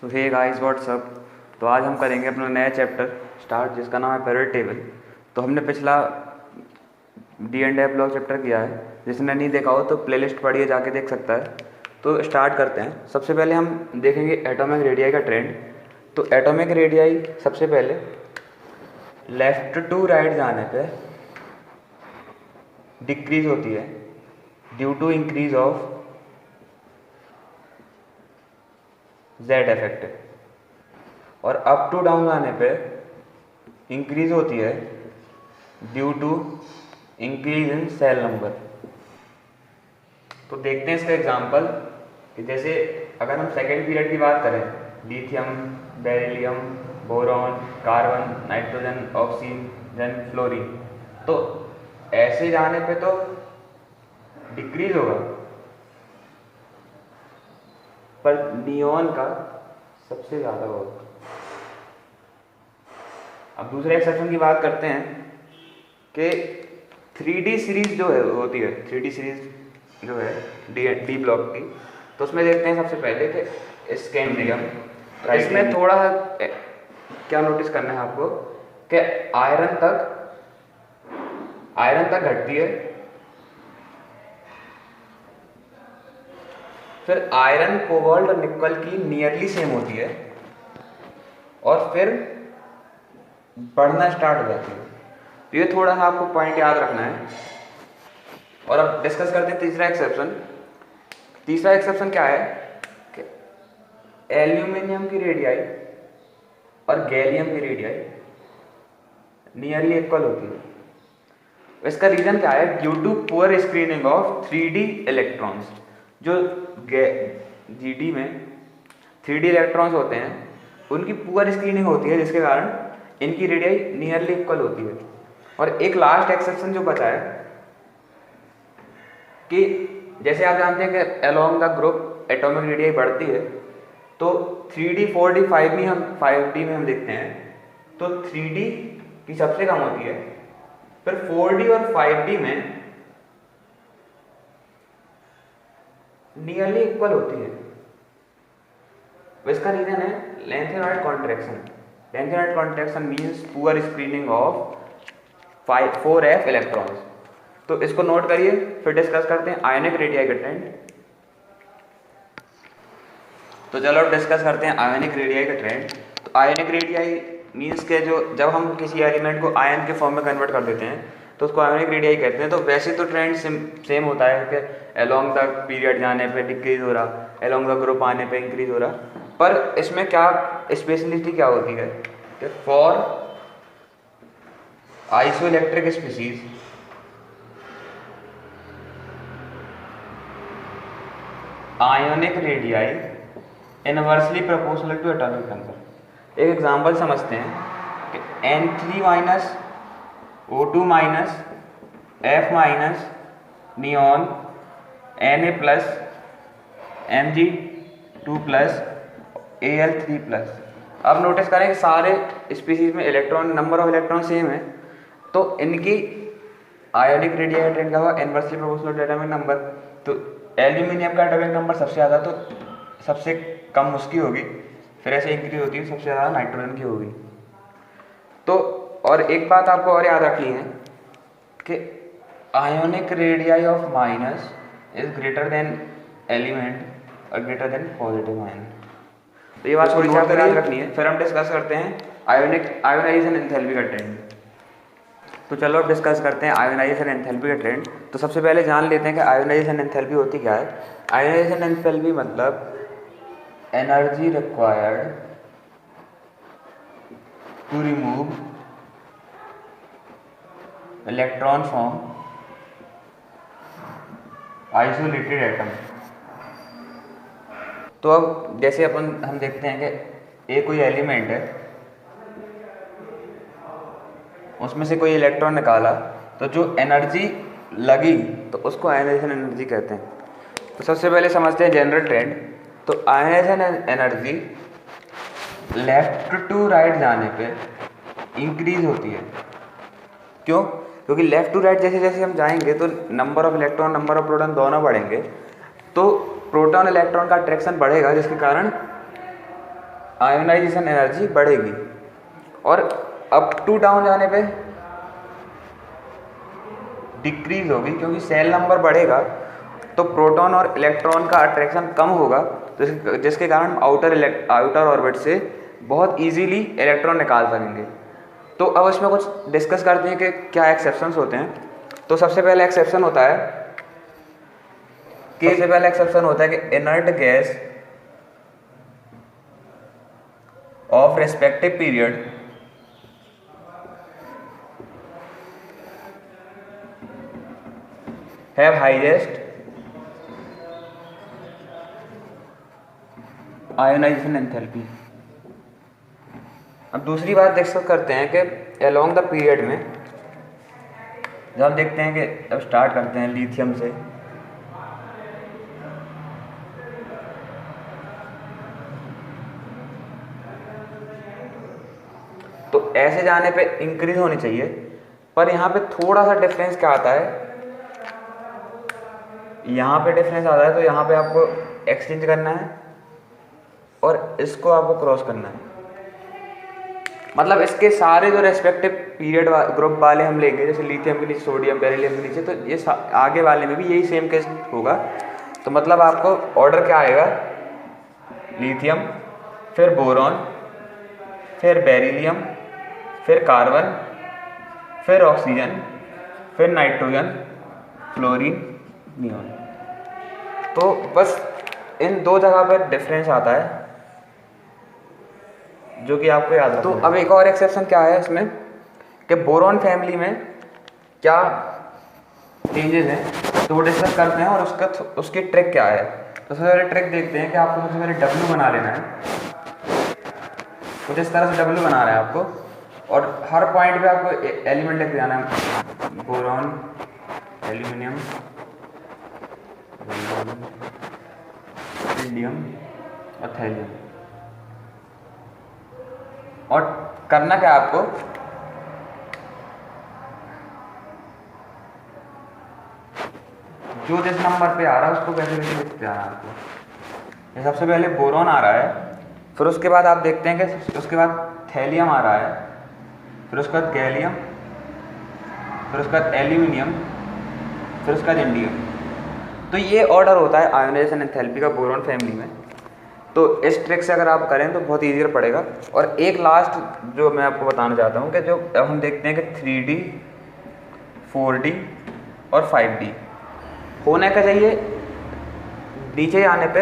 सो hey guys what's up. तो आज हम करेंगे अपना नया चैप्टर स्टार्ट जिसका नाम है पीरियड टेबल। तो हमने पिछला D and F block chapter किया है, जिसने नहीं देखा हो तो प्लेलिस्ट पढ़िए, जाके देख सकता है। तो स्टार्ट करते हैं। सबसे पहले हम देखेंगे एटॉमिक रेडियाई का ट्रेंड। तो एटॉमिक रेडियाई सबसे पहले लेफ्ट टू राइट जाने पे डिक्रीज होती है due to increase of Z effect, और अप टू डाउन जाने पे इंक्रीज होती है due to increase in cell number. तो देखते हैं इसका एग्जांपल कि जैसे अगर हम सेकेंड पीरियड की बात करें, lithium, beryllium, boron, carbon, nitrogen, oxygen, fluorine, तो ऐसे जाने पे तो डिक्रीज होगा, पर नियॉन का सबसे ज़्यादा होगा। अब दूसरे एक्सेप्शन की बात करते हैं कि 3D सीरीज जो है होती है, 3D सीरीज जो है डी ब्लॉक की, तो उसमें देखते हैं सबसे पहले कि स्कैंडियम। इसमें थोड़ा क्या नोटिस करना है आपको कि आयरन तक घटती है, फिर आयरन, कोबाल्ट और निकल की नियरली सेम होती है, और फिर बढ़ना स्टार्ट हो जाती है। तो ये थोड़ा सा आपको पॉइंट याद रखना है। और अब डिस्कस करते हैं तीसरा एक्सेप्शन। तीसरा एक्सेप्शन क्या है कि एल्यूमिनियम की रेडियाई और गैलियम की रेडियाई नियरली इक्वल होती है। इसका रीजन क्या है? Due to poor screening of 3D electrons. जो जीडी में 3D इलेक्ट्रॉन्स होते हैं, उनकी पुअर स्क्रीनिंग होती है, जिसके कारण इनकी रेडियाई नियरली इक्वल होती है। और एक लास्ट एक्सेप्शन जो बचा है कि जैसे आप जानते हैं कि along the group atomic radii बढ़ती है, तो 3D 4D 5D में हम देखते हैं तो 3D की सबसे कम होती है, फिर 4D और 5D में नियरली इक्वल होती है। इसका रीजन है lanthanoid contraction. Lanthanoid contraction means poor screening of 4f electrons. तो इसको नोट करिए, फिर डिस्कस करते हैं आयोनिक रेडियाई का ट्रेंड। तो चलो अब डिस्कस करते हैं आयोनिक रेडियाई का ट्रेंड। तो आयोनिक रेडियाई मींस के जो जब हम किसी एलिमेंट को आयन के फॉर्म में कन्वर्ट कर देते हैं तो उसको आयोनिक रेडियाई कहते हैं। तो वैसे तो ट्रेंड सेम होता है कि अलोंग द पीरियड जाने पे डिक्रीज हो रहा, अलोंग द ग्रुप आने पे इंक्रीज हो रहा, पर इसमें क्या स्पेशलिटी क्या होती है कि for isoelectric species ionic radii inversely proportional to atomic number. एक एग्जांपल समझते हैं कि N3- O2- F- neon Na+ Mg2+ Al3+। अब नोटिस करें कि सारे स्पीसीज में electron number of electron same है, तो इनकी आयोनिक रेडियाई ट्रेंड का हुआ inversely proportional to atomic number. तो एल्यूमिनियम का एटॉमिक नंबर सबसे ज़्यादा, तो सबसे कम उसकी होगी, फिर ऐसे इंक्रीज होती है, सबसे ज़्यादा नाइट्रोजन की होगी। तो और एक बात आपको और याद रखनी है कि ionic radii of minus is greater than element और ग्रेटर देन पॉजिटिव आयन। तो ये बात थोड़ी सी आपको याद रखनी है। फिर हम डिस्कस करते हैं आयोनाइजेशन एंथैल्पी का ट्रेंड। तो चलो अब डिस्कस करते हैं आयोनाइजेशन एंथैल्पी का ट्रेंड। तो सबसे पहले जान लेते हैं कि आयोनाइजेशन एंथैल्पी होती क्या है। आयोनाइजेशन एंथैल्पी मतलब energy required to remove electron from isolated atom. तो अब जैसे हम देखते हैं कि एक कोई एलिमेंट है, उसमें से कोई इलेक्ट्रॉन निकाला, तो जो एनर्जी लगी तो उसको आयोनाइजेशन एनर्जी कहते हैं। तो सबसे पहले समझते हैं जनरल ट्रेंड। तो ionisation energy left to right जाने पे इंक्रीज होती है। क्यों? क्योंकि लेफ्ट टू राइट जैसे जैसे हम जाएंगे तो number of electron, number of proton दोनों बढ़ेंगे, तो प्रोटॉन इलेक्ट्रॉन का अट्रैक्शन बढ़ेगा, जिसके कारण आयोनाइजेशन एनर्जी बढ़ेगी, और अप टू डाउन जाने पे डिक्रीज होगी, क्योंकि सेल नंबर बढ़ेगा तो प्रोटॉन और इलेक्ट्रॉन का अट्रैक्शन कम होगा, तो जिसके कारण आउटर ऑर्बिट से बहुत इजीली इलेक्ट्रॉन निकाल सकेंगे। तो अब इसमें कुछ डिस्कस करते हैं कि क्या एक्सेप्शंस होते हैं। तो सबसे पहले एक्सेप्शन होता है कि inert gas off respective period have highest ionisation enthalpy. अब दूसरी बात डिस्कस करते हैं कि अलोंग द पीरियड में जब हम देखते हैं कि जब स्टार्ट करते हैं लिथियम से, तो ऐसे जाने पे इंक्रीज होनी चाहिए, पर यहाँ पे थोड़ा सा डिफरेंस क्या आता है, यहाँ पे डिफरेंस आता है, तो यहाँ पे आपको एक्सचेंज करना है और इसको आपको क्रॉस करना है। मतलब इसके सारे जो रेस्पेक्टिव पीरियड ग्रुप वाले हम लेंगे, जैसे लिथियम के नीचे सोडियम, बेरिलियम के नीचे, तो ये आगे वाले में भी यही सेम केस होगा। तो मतलब आपको ऑर्डर क्या आएगा, लिथियम, फिर बोरॉन, फिर बेरिलियम, फिर कार्बन, फिर ऑक्सीजन, फिर नाइट्रोजन, फ्लोरीन, नियॉन। तो बस इन दो जगह पर डिफरेंस आता है जो कि आपको याद रखना है। तो अब एक और एक्सेप्शन क्या है इसमें कि बोरॉन फैमिली में क्या चेंजेस हैं, तो वो डिस्कस करते हैं और उसकी ट्रिक क्या है। तो सबसे पहले ट्रिक देखते हैं कि आपको सबसे पहले डब्ल्यू बना लेना है, कुछ इस तरह से डब्ल्यू बना रहा है आपको, और हर पॉइंट पे आपको एलिमेंट लिख जाना है, बोरॉन, एल्यूमिनियम, इंडियम और थैलियम। और करना क्या आपको, जो जिस नंबर पे आ रहा है उसको कैसे कैसे लिखते आना है आपको। ये सबसे पहले बोरॉन आ रहा है, फिर उसके बाद आप देखते हैं कि उसके बाद थैलियम आ रहा है, फिर उसके बाद गैलियम, फिर उसके बाद एल्यूमिनियम, फिर उसके बाद इंडियम। तो ये ऑर्डर होता है आयोनाइजेशन एंथैल्पी का बोरॉन फैमिली में। तो इस ट्रिक से अगर आप करें तो बहुत ईजियर पड़ेगा। और एक लास्ट जो मैं आपको बताना चाहता हूँ कि जो अब हम देखते हैं कि 3D, 4D और 5D होने का चाहिए, नीचे आने पे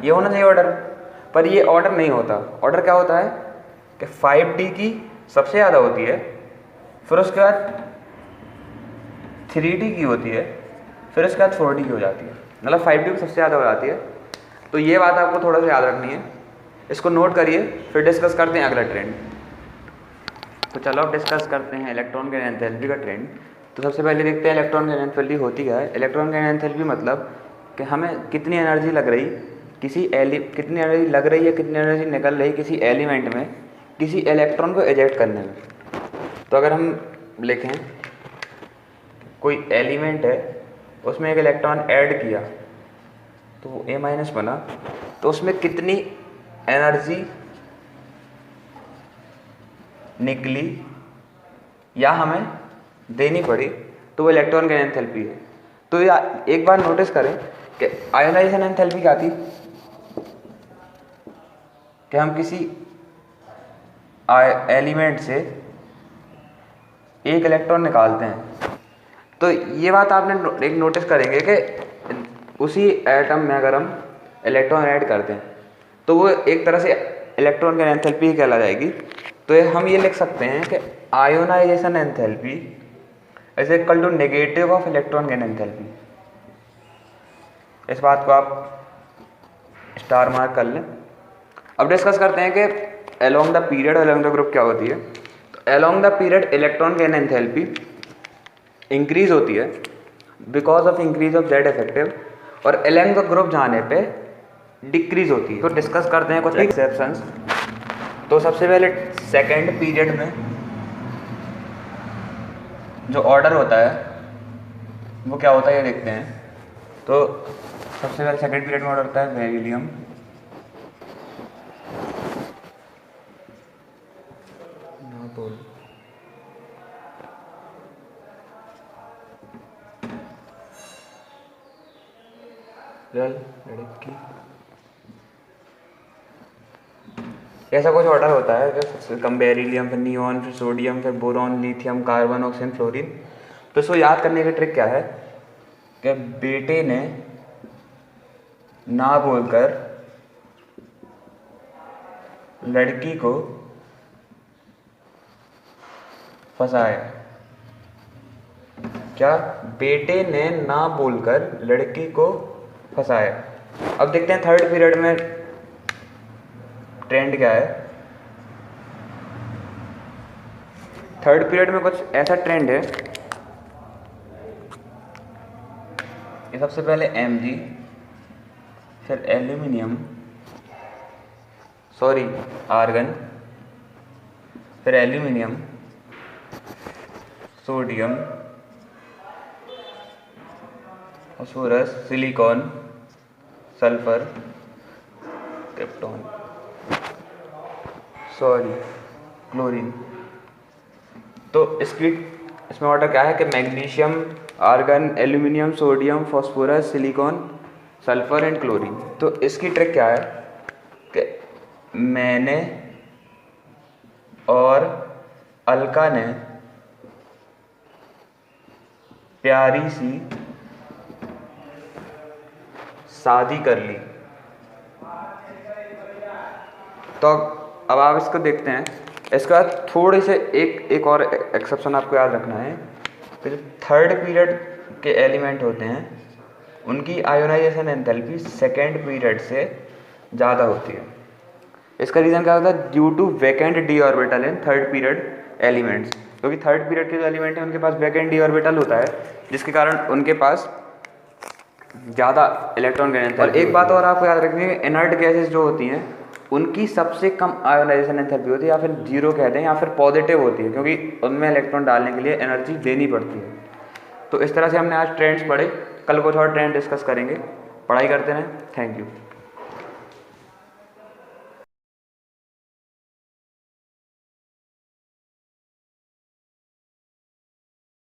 ये होना चाहिए ऑर्डर, पर ये ऑर्डर नहीं होता। ऑर्डर क्या होता है कि 5D की सबसे ज़्यादा होती है, फिर उसके बाद 3D की होती है, फिर उसके बाद 4D की हो जाती है, मतलब 5D की सबसे ज़्यादा हो जाती है। तो ये बात आपको थोड़ा सा याद रखनी है, इसको नोट करिए, फिर डिस्कस करते हैं अगला ट्रेंड। तो चलो अब डिस्कस करते हैं इलेक्ट्रॉन गैन एंथैल्पी का ट्रेंड। तो सबसे पहले देखते हैं इलेक्ट्रॉन गैन एंथैल्पी होती क्या है। इलेक्ट्रॉन गैन एंथैल्पी मतलब कि हमें कितनी एनर्जी लग रही, कितनी एनर्जी लग रही है, कितनी एनर्जी निकल रही किसी एलिमेंट में किसी इलेक्ट्रॉन को इजेक्ट करने में। तो अगर हम लिखें कोई एलिमेंट है, उसमें एक इलेक्ट्रॉन ऐड किया तो वो A- बना, तो उसमें कितनी एनर्जी निकली या हमें देनी पड़ी, तो वो इलेक्ट्रॉन गैन एंथैल्पी है। तो एक बार नोटिस करें कि आयोनाइजेशन एंथैल्पी क्या थी कि हम किसी एलिमेंट से एक इलेक्ट्रॉन निकालते हैं। तो ये बात आपने एक नोटिस करेंगे कि उसी एटम में अगर हम इलेक्ट्रॉन ऐड करते हैं तो वो एक तरह से इलेक्ट्रॉन गैन एंथैल्पी ही कहला जाएगी। तो हम ये लिख सकते हैं कि ionisation enthalpy is equal to negative of electron gain enthalpy. इस बात को आप स्टार मार्क कर लें। अब डिस्कस करते हैं कि अलोंग द पीरियड और अलोंग द ग्रुप क्या होती है। तो along the period electron gain enthalpy increase होती है because of increase of Z effective, और अलोंग द ग्रुप जाने पे डिक्रीज होती है। तो डिस्कस करते हैं कुछ एक्सेप्शंस। तो सबसे पहले सेकेंड पीरियड में जो ऑर्डर होता है वो क्या होता है ये देखते हैं। तो सबसे पहले सेकेंड पीरियड में ऑर्डर होता है बेरिलियम, लड़की, ऐसा कुछ ऑर्डर होता है, फिर कम बेरिलियम, फिर नियॉन, फिर सोडियम, फिर boron, lithium, carbon, oxygen, fluorine. तो इसको याद करने की ट्रिक क्या है कि बेटे ने ना बोलकर लड़की को फंसाया। क्या? बेटे ने ना बोलकर लड़की को फंसाया। अब देखते हैं थर्ड पीरियड में ट्रेंड क्या है। थर्ड पीरियड में कुछ ऐसा ट्रेंड है कि सबसे पहले Mg, फिर एल्यूमिनियम, सॉरी आर्गन, फिर aluminium, sodium, phosphorus, silicon, sulphur, krypton, sorry chlorine. तो इसमें ऑर्डर क्या है कि magnesium, argon, aluminium, sodium, phosphorus, silicon, sulphur and chlorine. तो इसकी ट्रिक क्या है कि मैंने और अलका ने प्यारी सी शादी कर ली। तो अब आप इसको देखते हैं। इसके बाद थोड़े से एक और एक्सेप्शन आपको याद रखना है कि जो थर्ड पीरियड के एलिमेंट होते हैं उनकी आयोनाइजेशन एंथैल्पी सेकेंड पीरियड से ज़्यादा होती है। इसका रीज़न क्या होता है? Due to vacant d orbital in third period elements. क्योंकि थर्ड पीरियड के जो एलिमेंट हैं उनके पास वैकेंट डी ऑर्बिटल होता है, जिसके कारण उनके पास ज़्यादा इलेक्ट्रॉन गैन एंथैल्पी। और एक बात और आपको याद रखनी है, इनर्ट गैसेज जो होती हैं उनकी सबसे कम आयोनाइजेशन एंथैल्पी होती है, या फिर जीरो कहते हैं, या फिर पॉजिटिव होती है, क्योंकि उनमें इलेक्ट्रॉन डालने के लिए एनर्जी देनी पड़ती है। तो इस तरह से हमने आज ट्रेंड्स पढ़े। कल कुछ और ट्रेंड डिस्कस करेंगे। पढ़ाई करते रहें। Thank you.